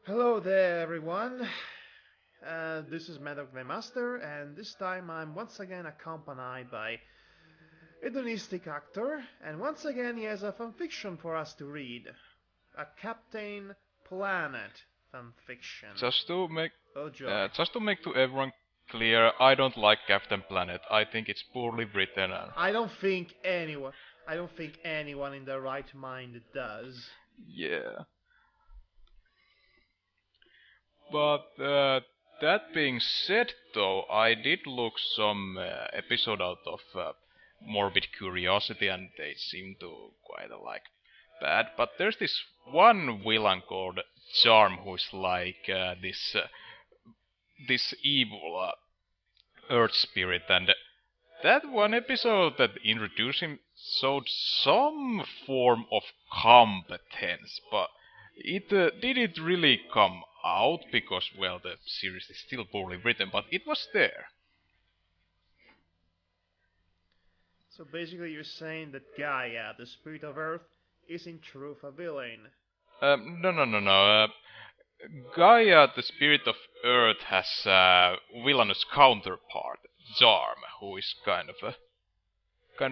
Hello there, everyone. This is Madhog the Master, and this time I'm once again accompanied by a hedonistic actor, and once again he has a fanfiction for us to read. A Captain Planet fanfiction. Just to make Oh joy. just to make to everyone clear, I don't like Captain Planet. I think it's poorly written and I don't think anyone I don't think anyone in their right mind does. yeah. But that being said, though, I did look some episode out of Morbid Curiosity, and they seem to quite like bad. But there's this one villain called Charm, who's like this evil Earth spirit, and that one episode that introduced him showed some form of competence, but it didn't really come out because, well, the series is still poorly written, but it was there. So basically you're saying that Gaia, the spirit of Earth, is in truth a villain. No. Gaia, the spirit of Earth, has a villainous counterpart, Zarm, who is kind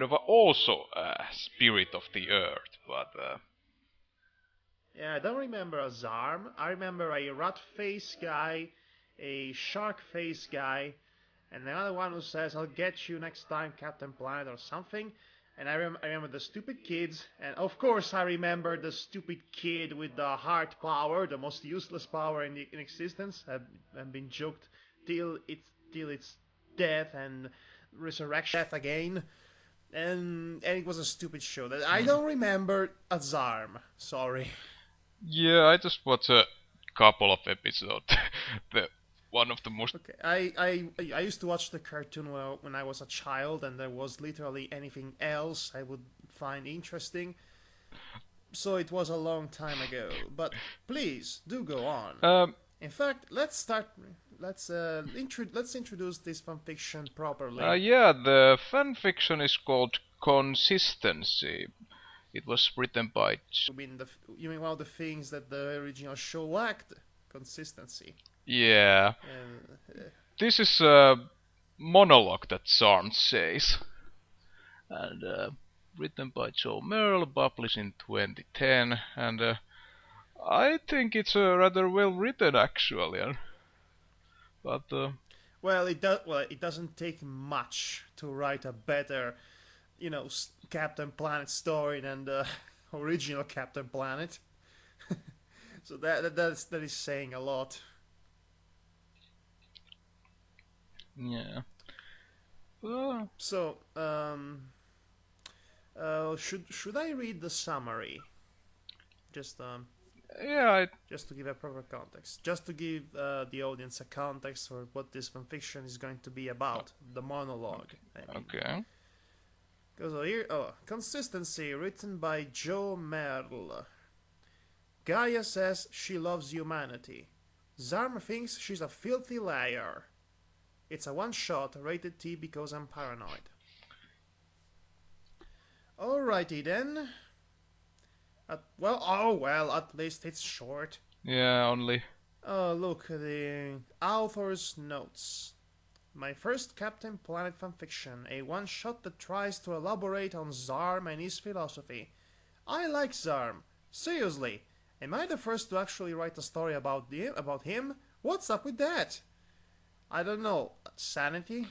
of also a spirit of the Earth, but Yeah, I don't remember a Zarm. I remember a rat face guy, a shark face guy, and another one who says, I'll get you next time, Captain Planet, or something. And I remember the stupid kids, and of course I remember the stupid kid with the heart power, the most useless power in existence, have been joked till its death and resurrection death again. And it was a stupid show. That I don't remember a Zarm. Sorry. yeah, I just watched a couple of episodes. the one of the most. Okay, I used to watch the cartoon when I was a child, and there was literally anything else I would find interesting. So it was a long time ago. But please do go on. Um, In fact, let's start. Let's introduce this fanfiction properly. yeah, the fan fiction is called Consistency. It was written by. You mean one of the things that the original show lacked? Consistency. Yeah, And this is a monologue that Sarn says, and written by Joe Merrill, published in 2010, and I think it's rather well written actually. But it doesn't take much to write a better, Captain Planet story than the original Captain Planet. So that is saying a lot. yeah. So should I read the summary? Just Yeah, just to give a proper context, just to give the audience a context for what this fanfiction is going to be about, the monologue. I mean, okay. because here, consistency, written by Joe Merle. Gaia says she loves humanity. Zarm thinks she's a filthy liar. It's a one shot, rated T because I'm paranoid. Alrighty then. At least it's short. Yeah, only. Oh, look, the author's notes. My first Captain Planet fanfiction, a one shot that tries to elaborate on Zarm and his philosophy. I like Zarm. Seriously, am I the first to actually write a story about him? What's up with that? I don't know. Sanity?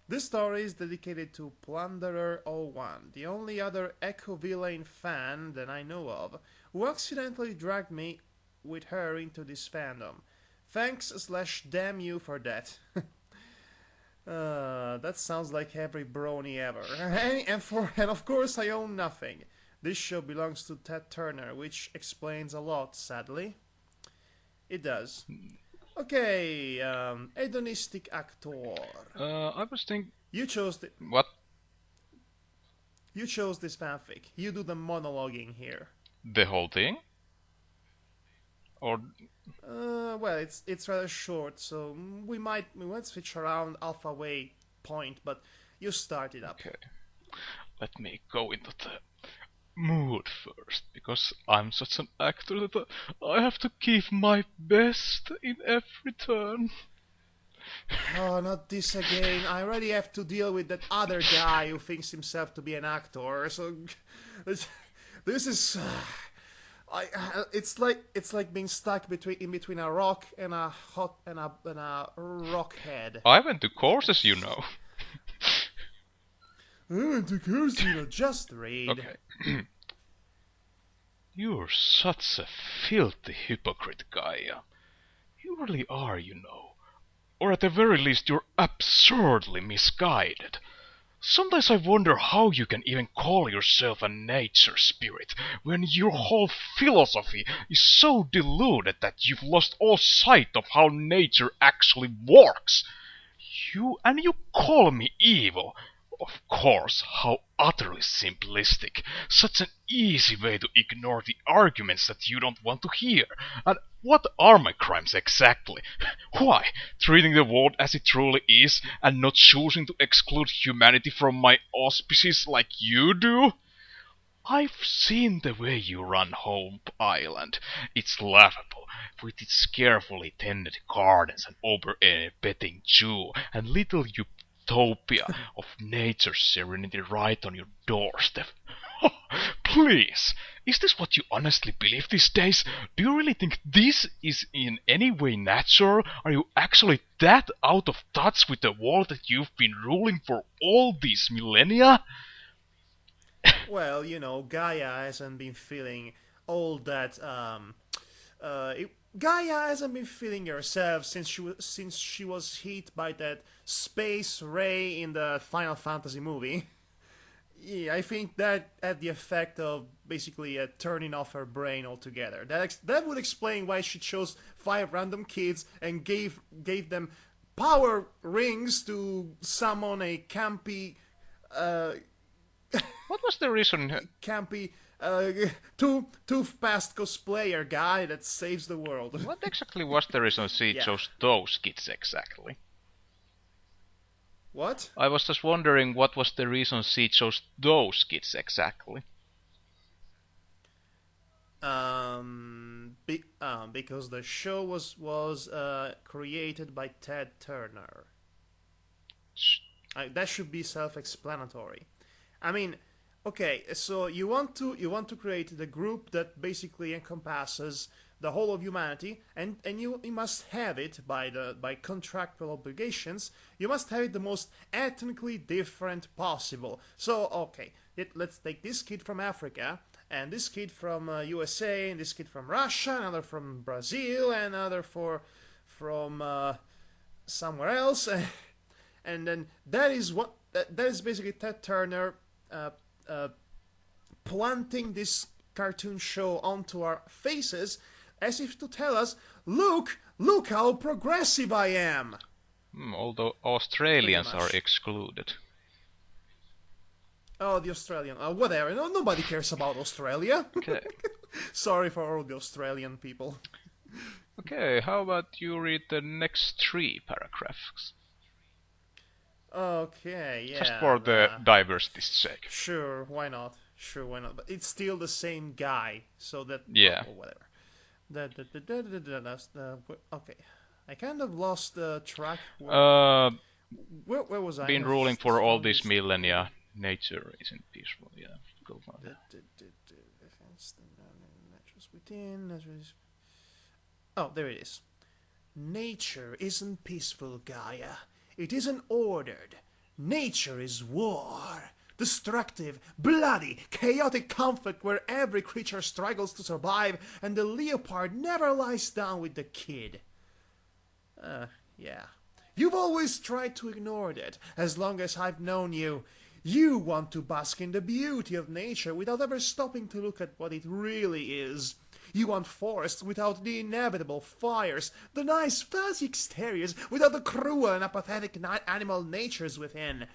This story is dedicated to Plunderer01, the only other Echo Villain fan that I know of, who accidentally dragged me with her into this fandom. Thanks/damn you for that. That sounds like every brony ever. And of course I own nothing. This show belongs to Ted Turner, which explains a lot, sadly. It does. Okay, hedonistic actor. I was thinking. You chose the, What? you chose this fanfic. You do the monologuing here. The whole thing? Or. Well, it's rather short, so we might switch around halfway point, but you start it up. Okay. Let me go into the mood first, because I'm such an actor that I have to give my best in every turn. Oh, not this again. I already have to deal with that other guy who thinks himself to be an actor. So this is it's like being stuck between a rock and a rock head. I went to courses, you know. I went to Cursina, just read. Okay. You're such a filthy hypocrite, Gaia. You really are, you know. Or at the very least, you're absurdly misguided. Sometimes I wonder how you can even call yourself a nature spirit when your whole philosophy is so deluded that you've lost all sight of how nature actually works. You call me evil. Of course, how utterly simplistic. Such an easy way to ignore the arguments that you don't want to hear. And what are my crimes exactly? Why, treating the world as it truly is and not choosing to exclude humanity from my auspices like you do? I've seen the way you run Hope Island. It's laughable, with its carefully tended gardens and over-petting zoo and little utopia of nature's serenity right on your doorstep. Please, is this what you honestly believe these days? Do you really think this is in any way natural? Are you actually that out of touch with the world that you've been ruling for all these millennia? Well, Gaia hasn't been feeling all that. Gaia hasn't been feeling herself since she was hit by that space ray in the Final Fantasy movie. Yeah, I think that had the effect of basically turning off her brain altogether. That would explain why she chose 5 random kids and gave them power rings to summon a What was the reason? campy tooth-past cosplayer guy that saves the world. What exactly was the reason she Yeah. chose those kids exactly? What? I was just wondering what was the reason she chose those kids exactly. Because the show was created by Ted Turner. That should be self-explanatory. I mean, okay, so you want to create the group that basically encompasses the whole of humanity, and you must have it by contractual obligations. You must have it the most ethnically different possible. So okay, let's take this kid from Africa, and this kid from USA, and this kid from Russia, another from Brazil, and another from somewhere else, and then that is basically Ted Turner planting this cartoon show onto our faces as if to tell us, look how progressive I am. Although Australians Pretty are much. excluded. Oh, the Australian. Whatever. No, nobody cares about Australia. Okay. Sorry for all the Australian people. Okay, how about you read the next 3 paragraphs? Okay, yeah. Just for the diversity's sake. Sure, why not? But it's still the same guy, so that Yeah. or whatever. That's the okay. I kind of lost the track. Where was I? Been ruling for all these millennia. Nature isn't peaceful. Yeah, go for it. Oh, there it is. Nature isn't peaceful, Gaia. It isn't ordered. Nature is war. Destructive, bloody, chaotic conflict where every creature struggles to survive and the leopard never lies down with the kid. Yeah. You've always tried to ignore that, as long as I've known you. You want to bask in the beauty of nature without ever stopping to look at what it really is. You want forests without the inevitable fires, the nice fuzzy exteriors without the cruel and apathetic animal natures within.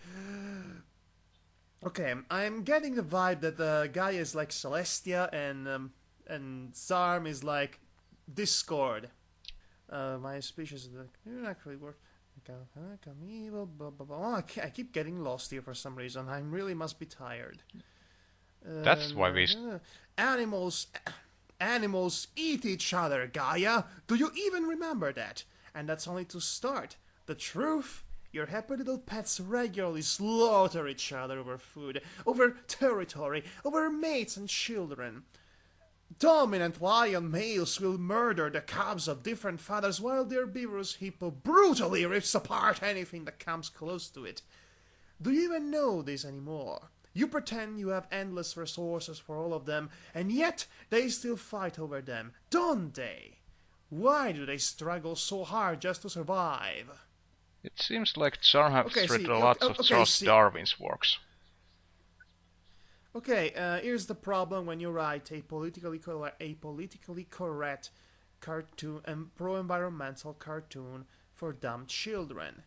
Okay, I'm getting the vibe that the guy is like Celestia and Zarm is like Discord. My species is like, actually work. I'm evil, blah blah blah. Oh, I keep getting lost here for some reason. I really must be tired. That's why we. Animals, animals eat each other, Gaia. Do you even remember that? And that's only to start. The truth? Your happy little pets regularly slaughter each other over food, over territory, over mates and children. Dominant lion males will murder the cubs of different fathers while their beaver's hippo brutally rips apart anything that comes close to it. Do you even know this anymore? You pretend you have endless resources for all of them, and yet they still fight over them, don't they? Why do they struggle so hard just to survive? It seems like Char Okay, has read see, lots of okay, Charles see. Darwin's works. Okay, here's the problem when you write a politically correct cartoon and pro-environmental cartoon for dumb children.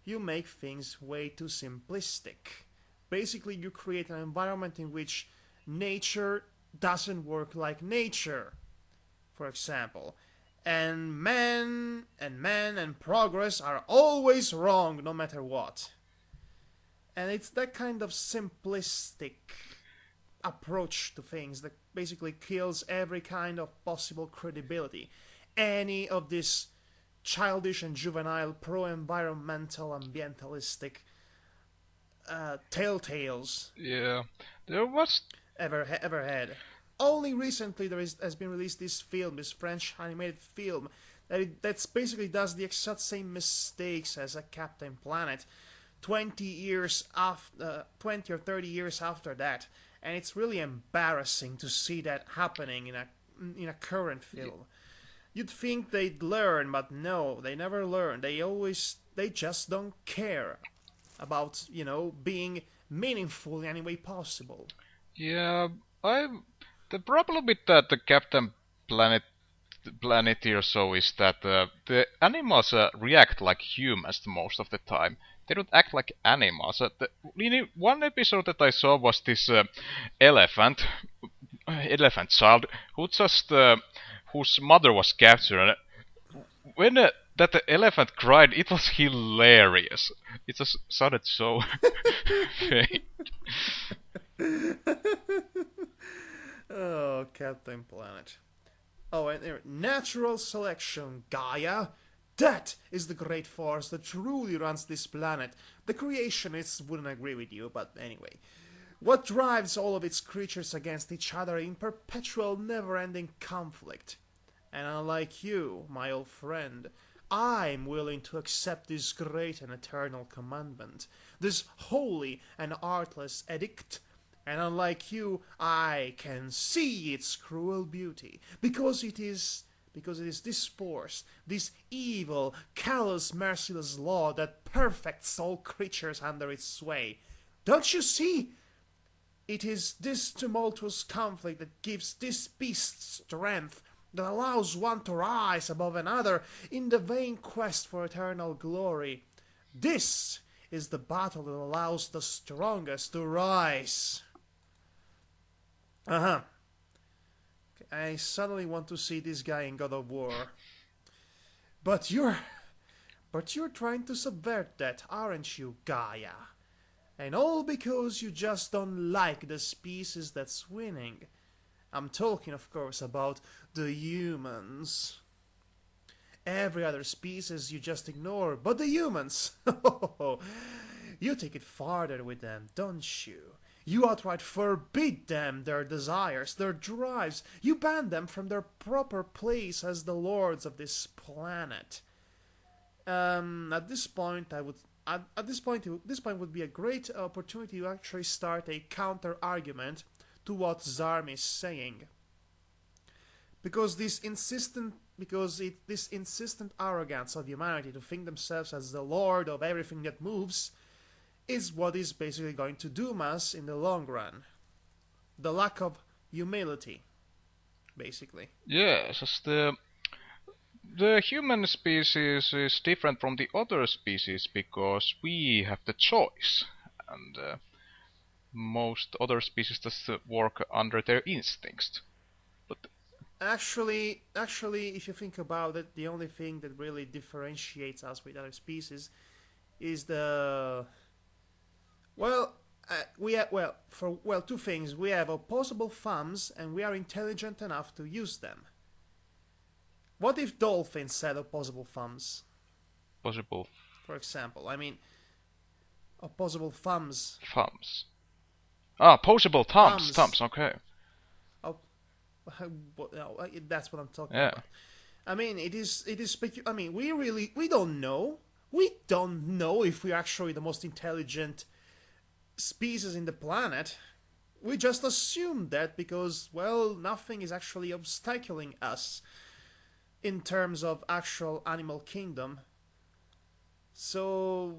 You make things way too simplistic. Basically, you create an environment in which nature doesn't work like nature, for example. And progress are always wrong no matter what. And it's that kind of simplistic approach to things that basically kills every kind of possible credibility. Any of this childish and juvenile pro-environmental ambientalistic telltales Yeah, there was. ever had. Only recently has been released this film, this French animated film, that basically does the exact same mistakes as a Captain Planet, 20 or 30 years after that, and it's really embarrassing to see that happening in a current film. You'd think they'd learn, but no, they never learn. They just don't care about being meaningful in any way possible. Yeah, I. The problem with that the Captain Planet Planeteer show is that the animals react like humans most of the time. They don't act like animals. In one episode that I saw was this elephant child who just whose mother was captured. And when that the elephant cried, it was hilarious. It just sounded so fake. Oh, Captain Planet. Oh, and there, natural selection, Gaia. That is the great force that truly runs this planet. The creationists wouldn't agree with you, but anyway. What drives all of its creatures against each other in perpetual, never-ending conflict? And unlike you, my old friend, I'm willing to accept this great and eternal commandment, this holy and artless edict. And unlike you, I can see its cruel beauty, because it is this force, this evil, callous, merciless law that perfects all creatures under its sway. Don't you see? It is this tumultuous conflict that gives this beast strength, that allows one to rise above another in the vain quest for eternal glory. This is the battle that allows the strongest to rise. Uh-huh. I suddenly want to see this guy in God of War. But you're trying to subvert that, aren't you, Gaia? And all because you just don't like the species that's winning. I'm talking, of course, about the humans. Every other species you just ignore, but the humans! You take it farther with them, don't you? You outright forbid them their desires, their drives. You ban them from their proper place as the lords of this planet. At this point, this point would be a great opportunity to actually start a counter argument to what Zarm is saying, because this insistent arrogance of humanity to think themselves as the lord of everything that moves is what is basically going to doom us in the long run. The lack of humility, basically. Yes, as the human species is different from the other species because we have the choice, and most other species just work under their instincts. But Actually, if you think about it, the only thing that really differentiates us with other species is the well, we have two things. We have opposable thumbs, and we are intelligent enough to use them. What if dolphins had opposable thumbs? Possible For example, I mean, opposable thumbs. thumbs. Ah, posable thumbs. Thumbs. Thumbs. Okay. Oh, that's what I'm talking Yeah. about. I mean, it is I mean, we don't know. We don't know if we're actually the most intelligent species in the planet. We just assume that because, well, nothing is actually obstacling us in terms of actual animal kingdom. So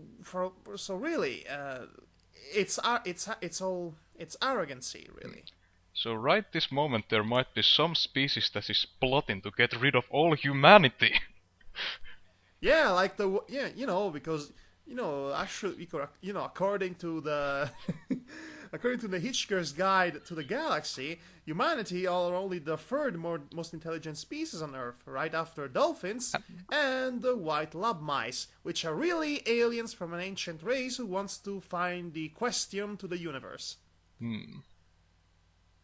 really, it's arrogancy, really. So right this moment there might be some species that is plotting to get rid of all humanity. Yeah, like because actually, according to the according to the Hitchhiker's Guide to the Galaxy, humanity are only the third most intelligent species on Earth, right after dolphins and the white lab mice, which are really aliens from an ancient race who wants to find the question to the universe.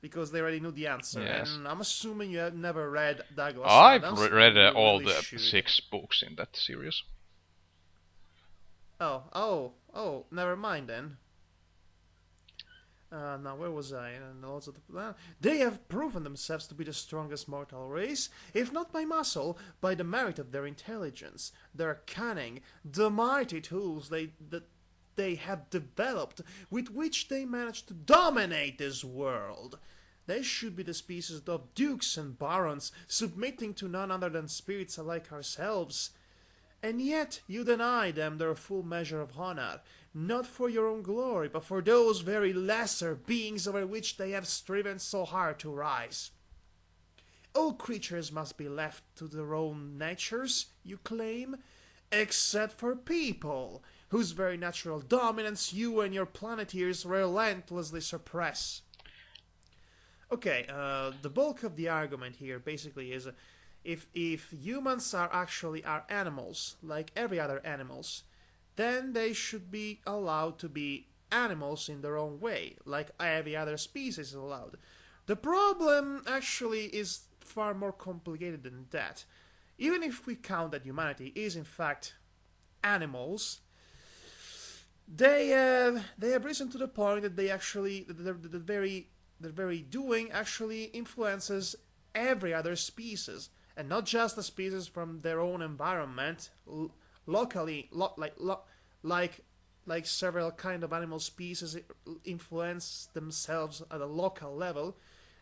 Because they already knew the answer, Yes. and I'm assuming you have never read Douglas I've Adams. read You all really the should. 6 books in that series. Oh, never mind then. Now, where was I? And also they have proven themselves to be the strongest mortal race, if not by muscle, by the merit of their intelligence, their cunning, the mighty tools they have developed, with which they manage to dominate this world. They should be the species of dukes and barons, submitting to none other than spirits like ourselves. And yet you deny them their full measure of honor, not for your own glory, but for those very lesser beings over which they have striven so hard to rise. All creatures must be left to their own natures, you claim, except for people, whose very natural dominance you and your planeteers relentlessly suppress. Okay, the bulk of the argument here basically is if humans are animals, like every other animals, then they should be allowed to be animals in their own way, like every other species is allowed. The problem actually is far more complicated than that. Even if we count that humanity is in fact animals, they have risen to the point that they actually the very doing actually influences every other species, and not just the species from their own environment locally, like several kind of animal species influence themselves at a local level.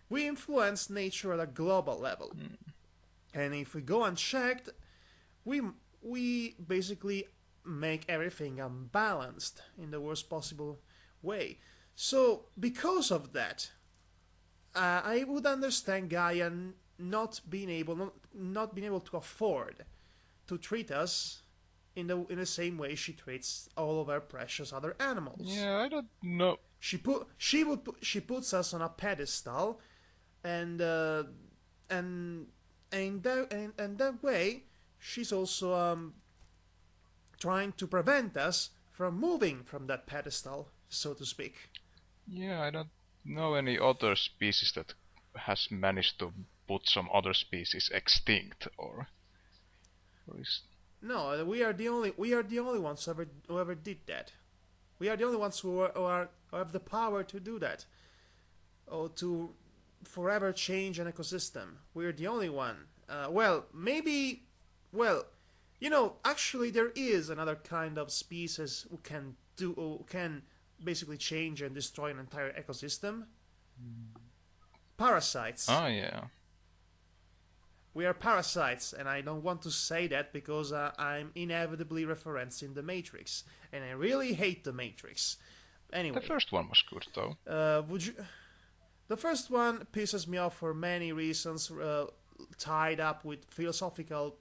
We influence nature at a global level, and if we go unchecked, we basically make everything unbalanced in the worst possible way. So because of that, I would understand Gaia not being able to afford to treat us in the same way she treats all of our precious other animals. Yeah, I don't know. She puts us on a pedestal, and that way she's also trying to prevent us from moving from that pedestal, so to speak. Yeah, I don't know any other species that has managed to put some other species extinct, or is... No, we are the only ones who ever did that. We are the only ones who have the power to do that, or to forever change an ecosystem. We're the only one. Actually, there is another kind of species who can basically change and destroy an entire ecosystem. Parasites. Ah, yeah. We are parasites, and I don't want to say that because I'm inevitably referencing the Matrix, and I really hate the Matrix. Anyway, The first one was good, though. The first one pisses me off for many reasons, tied up with philosophical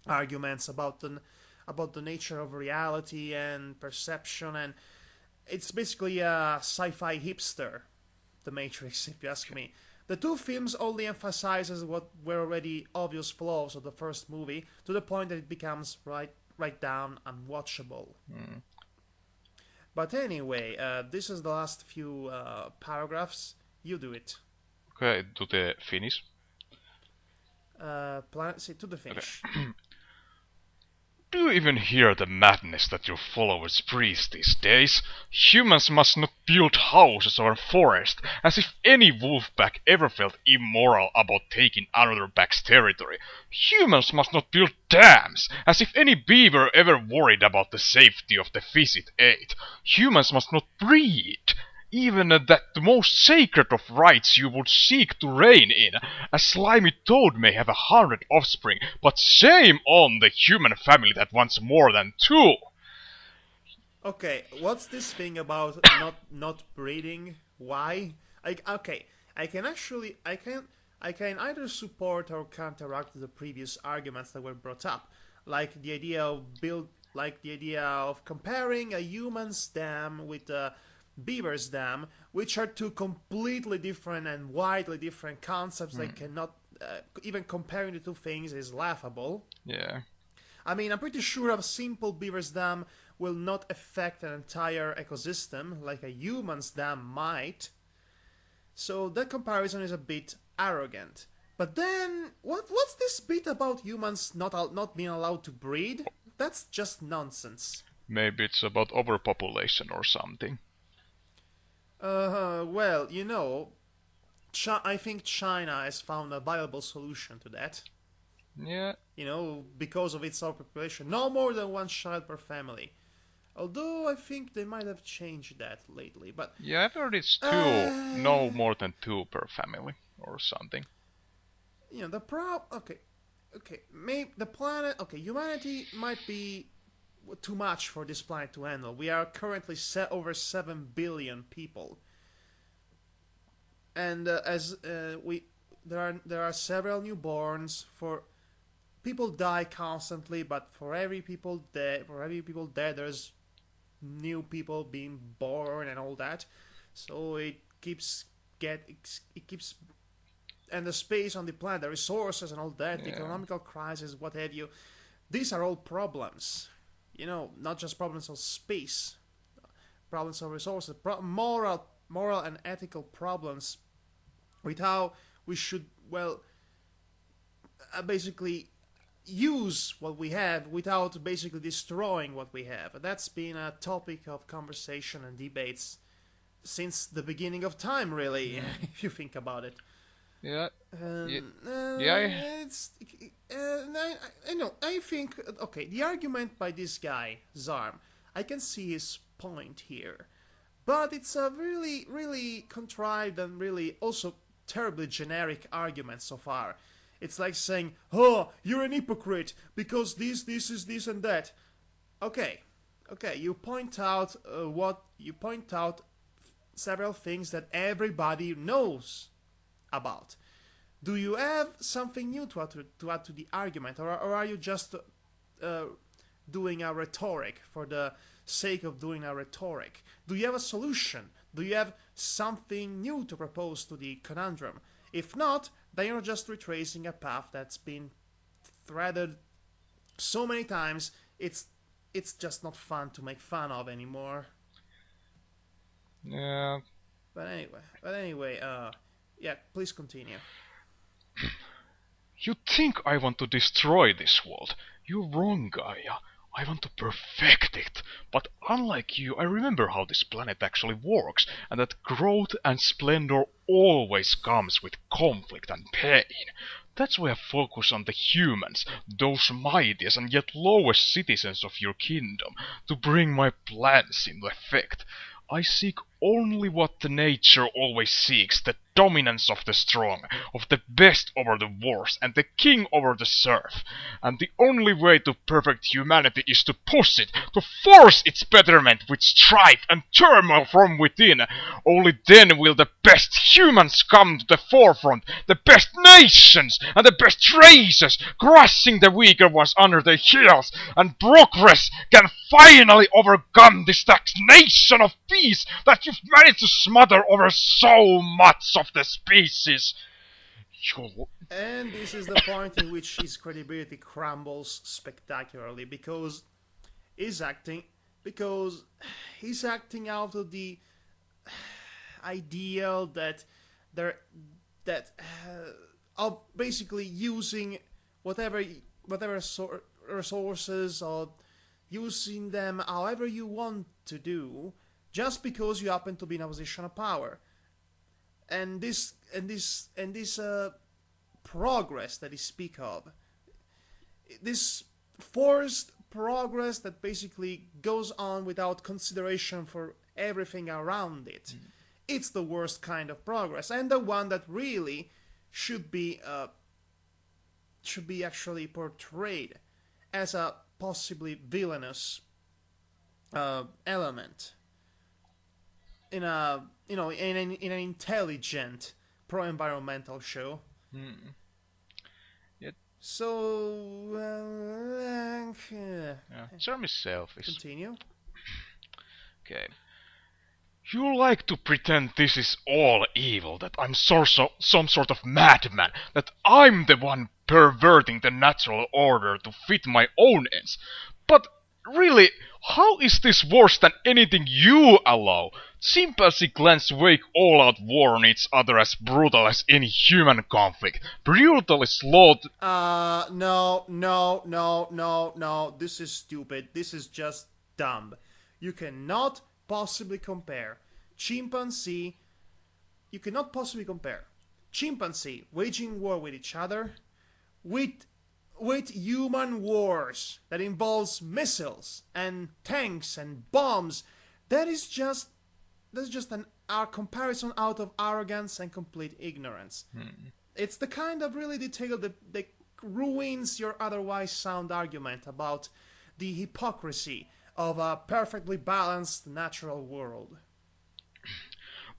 arguments about the nature of reality and perception, and it's basically a sci-fi hipster, the Matrix, if you ask me. The two films only emphasizes what were already obvious flaws of the first movie, to the point that it becomes right down unwatchable. But anyway, this is the last few paragraphs. You do it. Okay, to the finish. See, to the finish. Okay. Do you even hear the madness that your followers preach these days? Humans must not build houses or forests, as if any wolfpack ever felt immoral about taking another pack's territory. Humans must not build dams, as if any beaver ever worried about the safety of the fish it ate. Humans must not breed, even that the most sacred of rights you would seek to reign in. A slimy toad may have 100 offspring, but shame on the human family that wants more than two. Okay, what's this thing about not breeding? Why? Okay, I can either support or counteract the previous arguments that were brought up, like the idea of comparing a human's dam with a beaver's dam, which are two completely different and widely different concepts that cannot even comparing the two things is laughable. Yeah. I mean, I'm pretty sure a simple beaver's dam will not affect an entire ecosystem like a human's dam might. So that comparison is a bit arrogant. But then, what's this bit about humans not being allowed to breed? That's just nonsense. Maybe it's about overpopulation or something. Well, I think China has found a viable solution to that. Yeah. Because of its overpopulation. No more than one child per family. Although I think they might have changed that lately, but Yeah, I've heard it's two, no more than two per family or something. Maybe the planet. Okay, humanity might be too much for this planet to handle. We are currently over 7 billion people, and as we there are several newborns. For people die constantly, but for every people dead, there's new people being born and all that. So it keeps and the space on the planet, the resources and all that, the economical crisis, what have you. These are all problems. Not just problems of space, problems of resources, moral and ethical problems with how we should, basically use what we have without basically destroying what we have. That's been a topic of conversation and debates since the beginning of time, really, if you think about it. Yeah. It's. I know. I think. Okay, the argument by this guy, Zarm, I can see his point here. But it's a really, really contrived and really also terribly generic argument so far. It's like saying, "Oh, you're an hypocrite because this is this and that." Okay, you point out several things that everybody knows about. Do you have something new to add to the argument, or are you just doing a rhetoric for the sake of doing a rhetoric? Do you have a solution? Do you have something new to propose to the conundrum? If not, then you're just retracing a path that's been threaded so many times. It's just not fun to make fun of anymore. Yeah. But anyway, yeah, please continue. You think I want to destroy this world? You're wrong, Gaia. I want to perfect it. But unlike you, I remember how this planet actually works, and that growth and splendor always comes with conflict and pain. That's why I focus on the humans, those mightiest and yet lowest citizens of your kingdom, to bring my plans into effect. I seek only what the nature always seeks, the dominance of the strong, of the best over the worst, and the king over the serf. And the only way to perfect humanity is to push it, to force its betterment with strife and turmoil from within. Only then will the best humans come to the forefront, the best nations and the best races, crushing the weaker ones under their heels, and progress can finally overcome the stagnation of peace that you've managed to smother over so much of the species. And this is the point in which his credibility crumbles spectacularly because he's acting because he's acting out of the ideal that they're that of basically using whatever resources or using them however you want to do, just because you happen to be in a position of power. And this progress that he speak of, this forced progress that basically goes on without consideration for everything around it. It's the worst kind of progress, and the one that really should be actually portrayed as a possibly villainous element in a in an intelligent pro-environmental show. Yeah, So yeah. Charm is selfish. continue. Okay. You like to pretend this is all evil, that I'm some sort of madman, that I'm the one perverting the natural order to fit my own ends. But really, how is this worse than anything you allow? Chimpanzee clans wage all-out war on each other as brutal as any human conflict, brutally slaughter. No. This is stupid. This is just dumb. You cannot possibly compare chimpanzee. You cannot possibly compare chimpanzee waging war with each other with human wars that involves missiles and tanks and bombs. That's just a comparison out of arrogance and complete ignorance. It's the kind of really detail that ruins your otherwise sound argument about the hypocrisy of a perfectly balanced natural world.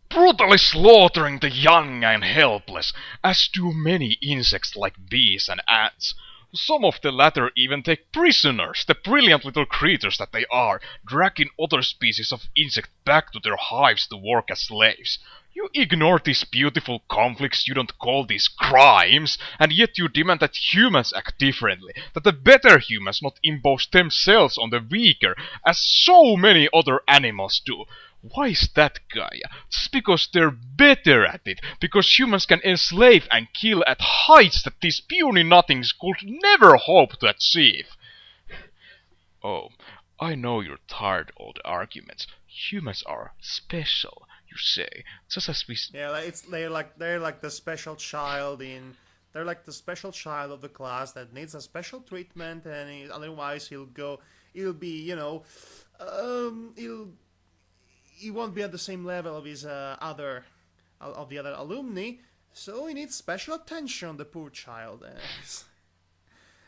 Brutally slaughtering the young and helpless, as do many insects like bees and ants. Some of the latter even take prisoners, the brilliant little creatures that they are, dragging other species of insect back to their hives to work as slaves. You ignore these beautiful conflicts, you don't call these crimes, and yet you demand that humans act differently, that the better humans not impose themselves on the weaker, as so many other animals do. Why is that, Gaia? Just because they're better at it, because humans can enslave and kill at heights that these puny nothings could never hope to achieve. Oh, I know you're tired of the arguments. Humans are special, you say, just as we... Yeah, they're like the special child in. They're like the special child of the class that needs a special treatment, and otherwise he'll be, he won't be at the same level of his the other alumni, so he needs special attention. The poor child.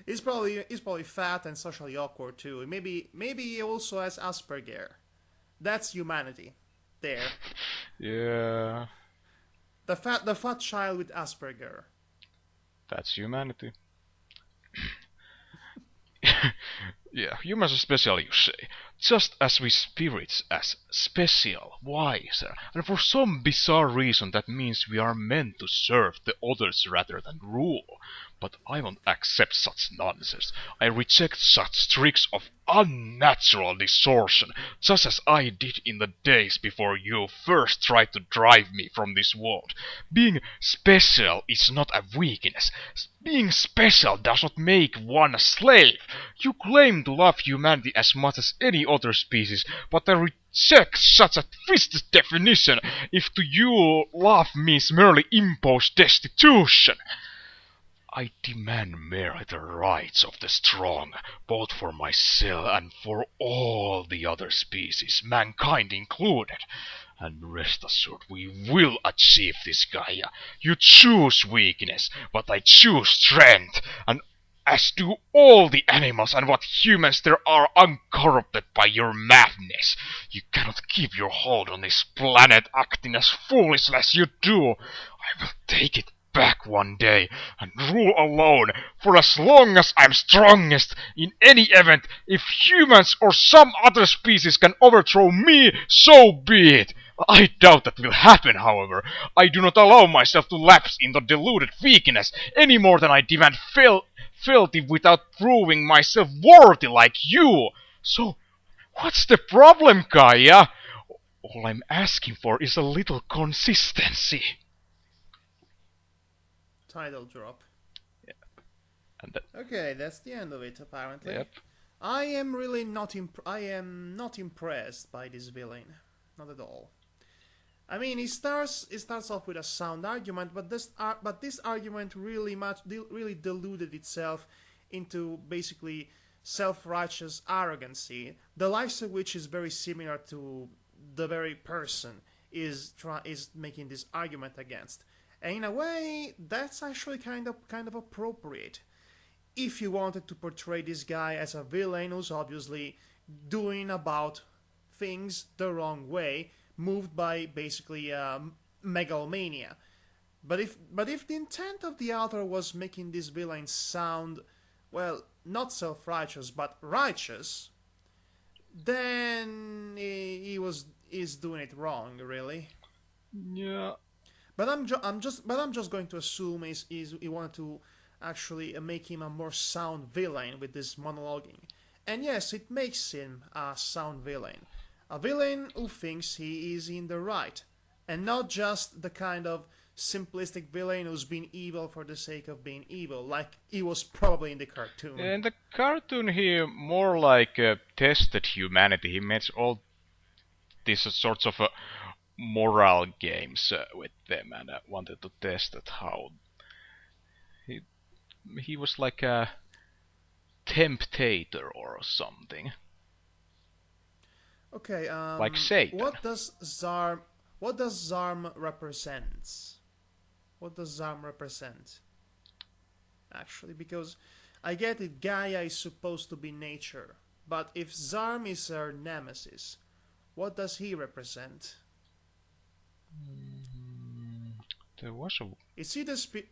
He's probably fat and socially awkward too. Maybe he also has Asperger. That's humanity. There. Yeah, The fat child with Asperger. that's humanity. Yeah, humans are special, you say. Just as we spirits as special, wiser, and for some bizarre reason that means we are meant to serve the others rather than rule. But I won't accept such nonsense. I reject such tricks of unnatural distortion, just as I did in the days before you first tried to drive me from this world. Being special is not a weakness. Being special does not make one a slave. You claim to love humanity as much as any other species, but I reject such a twisted definition if to you love means merely imposed destitution. I demand merely the rights of the strong, both for myself and for all the other species, mankind included. And rest assured, we will achieve this, Gaia. You choose weakness, but I choose strength, and as do all the animals and what humans there are uncorrupted by your madness. You cannot keep your hold on this planet acting as foolishly as you do. I will take it back one day and rule alone for as long as I'm strongest. In any event, if humans or some other species can overthrow me, so be it. I doubt that will happen, however. I do not allow myself to lapse into deluded weakness any more than I demand fealty without proving myself worthy like you. So, What's the problem, Kaya? All I'm asking for is a little consistency. Title drop. Yeah, and that, Okay, that's the end of it, apparently. yep. I am really not I am not impressed by this villain. Not at all. I mean, it starts off with a sound argument, but this argument really diluted itself into basically self-righteous arrogancy, the likes of which is very similar to the very person is making this argument against. And in a way, that's actually kind of appropriate. If you wanted to portray this guy as a villain who's obviously doing about things the wrong way, moved by basically megalomania. But if the intent of the author was making this villain sound, well, not self-righteous but righteous, then he's doing it wrong, really. Yeah. But I'm just going to assume he wanted to actually make him a more sound villain with this monologuing. And yes, it makes him a sound villain. A villain who thinks he is in the right, and not just the kind of simplistic villain who's been evil for the sake of being evil, like he was probably in the cartoon. In the cartoon, he more like tested humanity. He made all these sorts of moral games with them and wanted to test at how he he was like a temptator or something. Okay, Like Satan. What does Zarm represent? What does Zarm represent? Actually, because I get it, Gaia is supposed to be nature, but if Zarm is her nemesis, what does he represent? There was a Is he the spirit?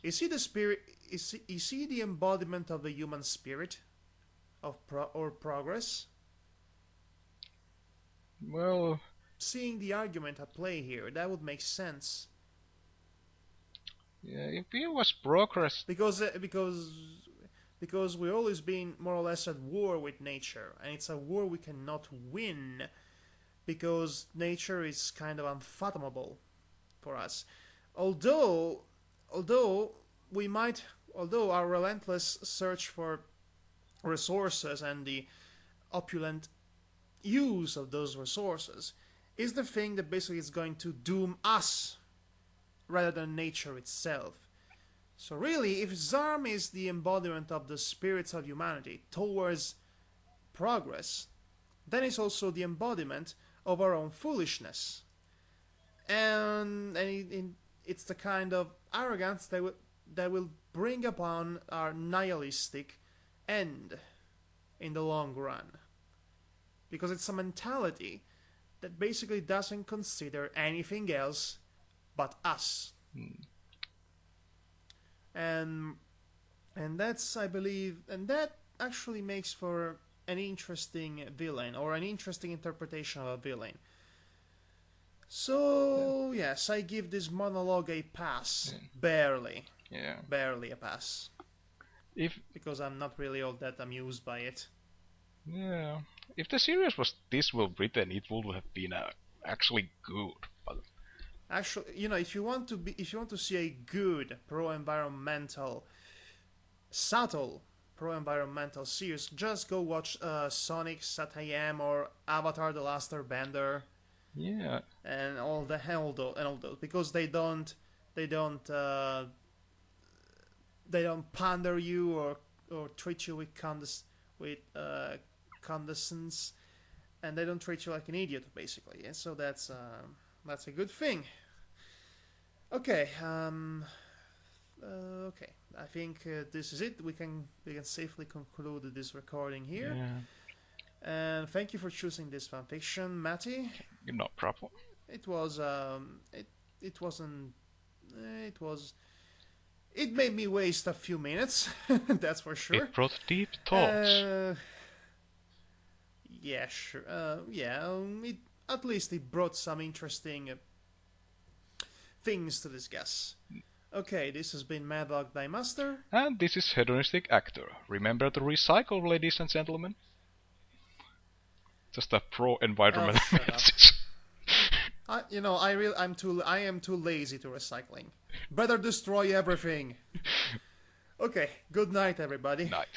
Is he the spirit? Is he the embodiment of the human spirit, or progress? well, Seeing the argument at play here, that would make sense. yeah, if he was progress, Because we've always been more or less at war with nature, and it's a war we cannot win because nature is kind of unfathomable for us. Although, although we might, although our relentless search for resources and the opulent use of those resources is the thing that basically is going to doom us rather than nature itself. So really, if Zarm is the embodiment of the spirits of humanity towards progress, then it's also the embodiment of our own foolishness. And it's the kind of arrogance that will bring upon our nihilistic end in the long run. Because it's a mentality that basically doesn't consider anything else but us. And that's, I believe, and that actually makes for an interesting villain, or an interesting interpretation of a villain. So yes, I give this monologue a pass. Barely a pass, if because I'm not really all that amused by it. yeah, if the series was this well written, it would have been actually good. But Actually, if you want to see a good pro-environmental, subtle pro-environmental series, just go watch Sonic Satayam or Avatar: The Last Airbender yeah, and all those, because they don't pander you or treat you with condescendence, and they don't treat you like an idiot, basically. And so that's a good thing. Okay. Okay. I think this is it. We can safely conclude this recording here. yeah, And thank you for choosing this fanfiction, Matty. no problem. It was it wasn't it was it made me waste a few minutes. That's for sure. It brought deep thoughts. Yeah, sure. At least it brought some interesting things to discuss. Okay, this has been Madhog Thy Master. And this is Hedonistic Actor. Remember to recycle, ladies and gentlemen. Just a pro-environmental shut up. message. I am too lazy to recycling. Better destroy everything. Okay, good night, everybody. Night.